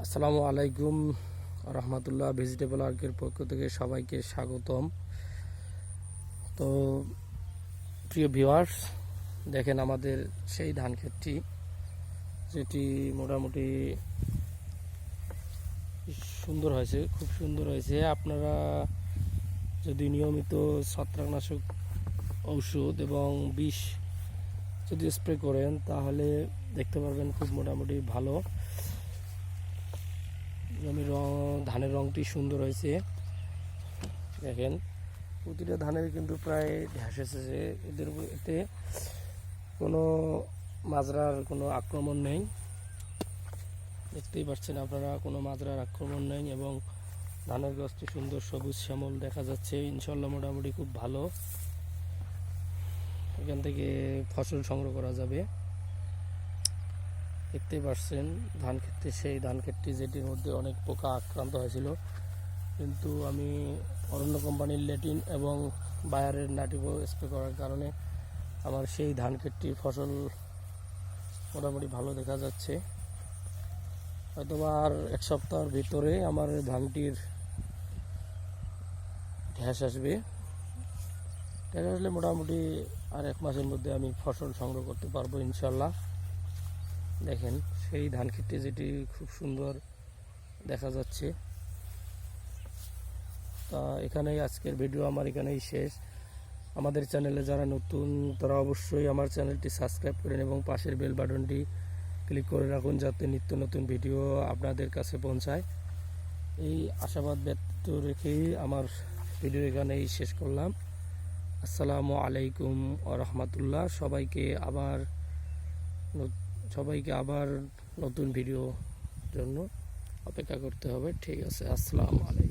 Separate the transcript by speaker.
Speaker 1: আসসালামু আলাইকুম রহমতুল্লাহ। ভেজিটেবল আর্কের পক্ষ থেকে সবাইকে স্বাগতম। তো প্রিয় ভিউয়ার্স, দেখেন আমাদের সেই ধান ক্ষেতটি, যেটি মোটামুটি সুন্দর হয়েছে, খুব সুন্দর হয়েছে। আপনারা যদি নিয়মিত ছত্রাকনাশক ঔষধ এবং বিষ যদি স্প্রে করেন তাহলে দেখতে পারবেন খুব মোটামুটি ভালো জমির ধানের রংটি সুন্দর হয়েছে। দেখেন প্রতিটা ধানের কিন্তু প্রায় ঢ্যাস এসেছে, এতে কোনো মাজরার কোনো আক্রমণ নেই। দেখতেই পাচ্ছেন আপনারা, কোনো মাজরার আক্রমণ নেই এবং ধানের গাছটি সুন্দর সবুজ শ্যামল দেখা যাচ্ছে। ইনশাল্লাহ মোটামুটি খুব ভালো, এখান থেকে ফসল সংগ্রহ করা যাবে। দেখতেই পাচ্ছেন ধান ক্ষেত্রে সেই ধান ক্ষেতটি যেটির মধ্যে অনেক পোকা আক্রান্ত হয়েছিল, কিন্তু আমি অরণ্য কোম্পানির লেটিন এবং বায়ারের নাটিভো স্প্রে করার কারণে আমার সেই ধান ক্ষেতটির ফসল মোটামুটি ভালো দেখা যাচ্ছে। হয়তোবা আর এক সপ্তাহের ভিতরে আমার ধানটির ঢ্যাস আসবে। ঢ্যাস আসলে মোটামুটি আর এক মাসের মধ্যে আমি ফসল সংগ্রহ করতে পারবো ইনশাল্লাহ। দেখেন সেই ধান ক্ষেতটি যেটি খুব সুন্দর দেখা যাচ্ছে। তা এখানেই আজকের ভিডিও আমার এখানেই শেষ। আমাদের চ্যানেলে যারা নতুন তারা অবশ্যই আমার চ্যানেলটি সাবস্ক্রাইব করেন এবং পাশের বেল বাটনটি ক্লিক করে রাখুন, যাতে নিত্য নতুন ভিডিও আপনাদের কাছে পৌঁছায়। এই আশাবাদ ব্যক্ত রেখেই আমার ভিডিও এখানেই শেষ করলাম। আসসালামু আলাইকুম ওয়া রাহমাতুল্লাহ। সবাইকে আবার নতুন ভিডিওর জন্য অপেক্ষা করতে হবে। ঠিক আছে, আসসালামু আলাইকুম।